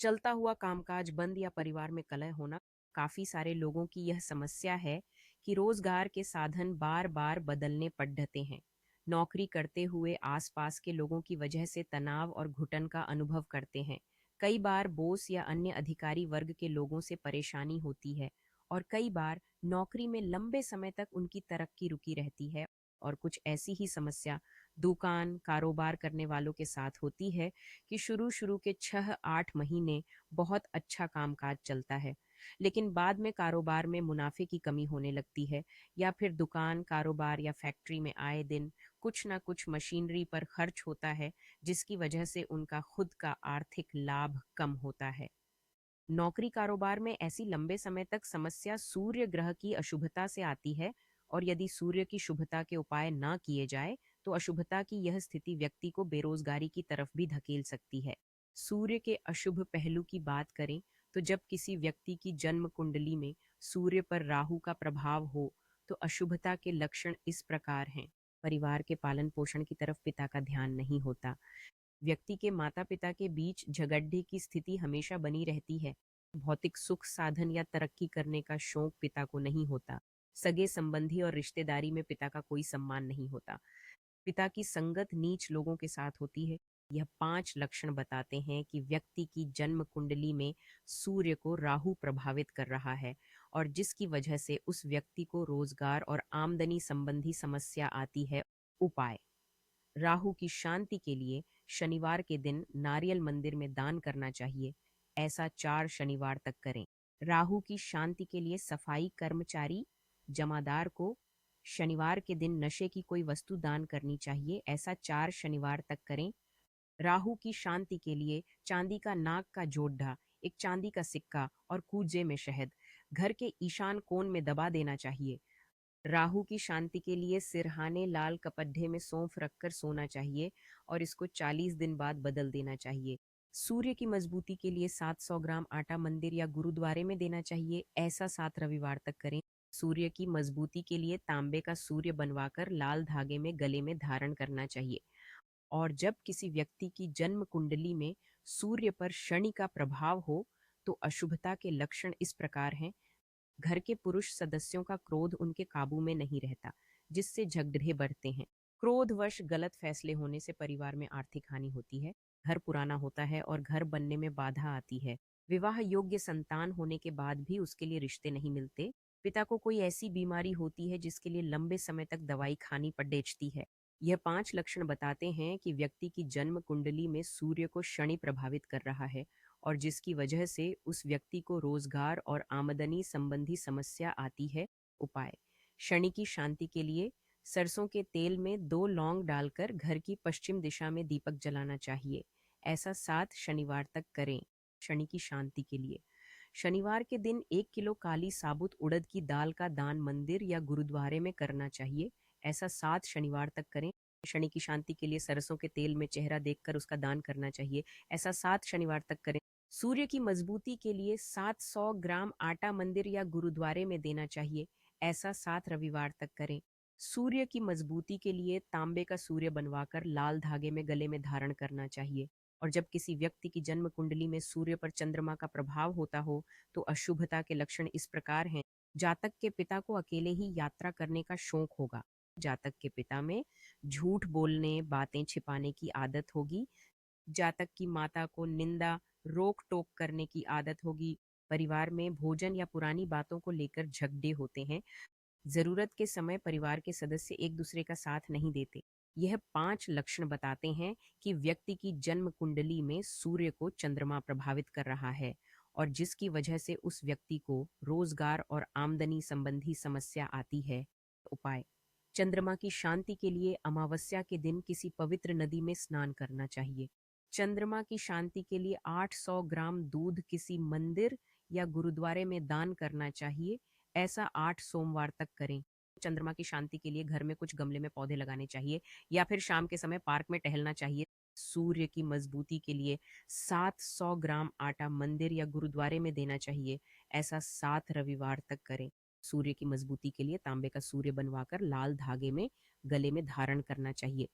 चलता हुआ कामकाज बंद या परिवार में कलह होना। काफी सारे लोगों की यह समस्या है कि रोजगार के साधन बार बार बदलने पड़ते हैं। नौकरी करते हुए आसपास के लोगों की वजह से तनाव और घुटन का अनुभव करते हैं। कई बार बोस या अन्य अधिकारी वर्ग के लोगों से परेशानी होती है, और कई बार नौकरी में लंबे समय तक उनकी तरक्की रुकी रहती है। और कुछ ऐसी ही समस्या दुकान कारोबार करने वालों के साथ होती है कि शुरू शुरू के 6-8 महीने बहुत अच्छा कामकाज चलता है, लेकिन बाद में कारोबार में मुनाफे की कमी होने लगती है, या फिर दुकान कारोबार या फैक्ट्री में आए दिन कुछ ना कुछ मशीनरी पर खर्च होता है, जिसकी वजह से उनका खुद का आर्थिक लाभ कम होता है। नौकरी कारोबार में ऐसी लंबे समय तक समस्या सूर्य ग्रह की अशुभता से आती है, और यदि सूर्य की शुभता के उपाय ना किए जाए तो अशुभता की यह स्थिति व्यक्ति को बेरोजगारी की तरफ भी धकेल सकती है। सूर्य के अशुभ पहलू की बात करें तो जब किसी व्यक्ति की जन्म कुंडली में सूर्य पर राहु का प्रभाव हो तो अशुभता के लक्षण इस प्रकार हैं। परिवार के पालन पोषण की तरफ पिता का ध्यान नहीं होता। व्यक्ति के माता पिता के बीच झगड़े की स्थिति हमेशा बनी रहती है। भौतिक सुख साधन या तरक्की करने का शौक पिता को नहीं होता। सगे संबंधी और रिश्तेदारी में पिता का कोई सम्मान नहीं होता। पिता की संगत नीच लोगों के साथ होती है। यह 5 लक्षण बताते हैं कि व्यक्ति की जन्म कुंडली में सूर्य को राहु प्रभावित कर रहा है, और जिसकी वजह से उस व्यक्ति को रोजगार और आमदनी संबंधी समस्या आती है। उपाय: राहु की शांति के लिए शनिवार के दिन नारियल मंदिर में दान करना चाहिए। ऐसा 4 शनिवार तक करें। राहु की शांति के लिए सफाई कर्मचारी जमादार को शनिवार के दिन नशे की कोई वस्तु दान करनी चाहिए। ऐसा 4 शनिवार तक करें। राहु की शांति के लिए चांदी का नाक का जोड़ा, एक चांदी का सिक्का और कूजे में शहद घर के ईशान कोण में दबा देना चाहिए। राहु की शांति के लिए सिरहाने लाल कपड्ढे में सौंफ रखकर सोना चाहिए, और इसको 40 दिन बाद बदल देना चाहिए। सूर्य की मजबूती के लिए 700 ग्राम आटा मंदिर या गुरुद्वारे में देना चाहिए। ऐसा 7 रविवार तक करें। सूर्य की मजबूती के लिए तांबे का सूर्य बनवाकर लाल धागे में गले में धारण करना चाहिए। और जब किसी व्यक्ति की जन्म कुंडली में सूर्य पर शनि का प्रभाव हो तो अशुभता के लक्षण इस प्रकार हैं। घर के पुरुष सदस्यों का क्रोध उनके काबू में नहीं रहता, जिससे झगड़े बढ़ते हैं। क्रोधवश गलत फैसले होने से परिवार में आर्थिक हानि होती है। घर पुराना होता है और घर बनने में बाधा आती है। विवाह योग्य संतान होने के बाद भी उसके लिए रिश्ते नहीं मिलते। पिता को कोई ऐसी बीमारी होती है जिसके लिए लंबे समय तक दवाई खानी पड़ती है। यह 5 लक्षण बताते हैं कि व्यक्ति की जन्म कुंडली में सूर्य को शनि प्रभावित कर रहा है, और जिसकी वजह से उस व्यक्ति को रोजगार और आमदनी संबंधी समस्या आती है। उपाय: शनि की शांति के लिए सरसों के तेल में 2 लौंग डालकर घर की पश्चिम दिशा में दीपक जलाना चाहिए। ऐसा 7 शनिवार तक करें। शनि की शांति के लिए शनिवार के दिन 1 किलो काली साबुत उड़द की दाल का दान मंदिर या गुरुद्वारे में करना चाहिए। ऐसा 7 शनिवार तक करें। शनि की शांति के लिए सरसों के तेल में चेहरा देखकर उसका दान करना चाहिए। ऐसा 7 शनिवार तक करें। सूर्य की मजबूती के लिए 700 ग्राम आटा मंदिर या गुरुद्वारे में देना चाहिए। ऐसा 7 रविवार तक करें। सूर्य की मजबूती के लिए तांबे का सूर्य बनवाकर लाल धागे में गले में धारण करना चाहिए। और जब किसी व्यक्ति की जन्म कुंडली में सूर्य पर चंद्रमा का प्रभाव होता हो तो अशुभता के लक्षण इस प्रकार हैं। जातक के पिता को अकेले ही यात्रा करने का शौक होगा। जातक के पिता में झूठ बोलने बातें छिपाने की आदत होगी। जातक की माता को निंदा रोक टोक करने की आदत होगी। परिवार में भोजन या पुरानी बातों को लेकर झगड़े होते हैं। जरूरत के समय परिवार के सदस्य एक दूसरे का साथ नहीं देते। यह 5 लक्षण बताते हैं कि व्यक्ति की जन्म कुंडली में सूर्य को चंद्रमा प्रभावित कर रहा है, और जिसकी वजह से उस व्यक्ति को रोजगार और आमदनी संबंधी समस्या आती है। उपाय: चंद्रमा की शांति के लिए अमावस्या के दिन किसी पवित्र नदी में स्नान करना चाहिए। चंद्रमा की शांति के लिए 800 ग्राम दूध किसी मंदिर या गुरुद्वारे में दान करना चाहिए। ऐसा 8 सोमवार तक करें। चंद्रमा की शांति के लिए घर में कुछ गमले में पौधे लगाने चाहिए, या फिर शाम के समय पार्क में टहलना चाहिए। सूर्य की मजबूती के लिए 700 ग्राम आटा मंदिर या गुरुद्वारे में देना चाहिए। ऐसा 7 रविवार तक करें। सूर्य की मजबूती के लिए तांबे का सूर्य बनवाकर लाल धागे में गले में धारण करना चाहिए।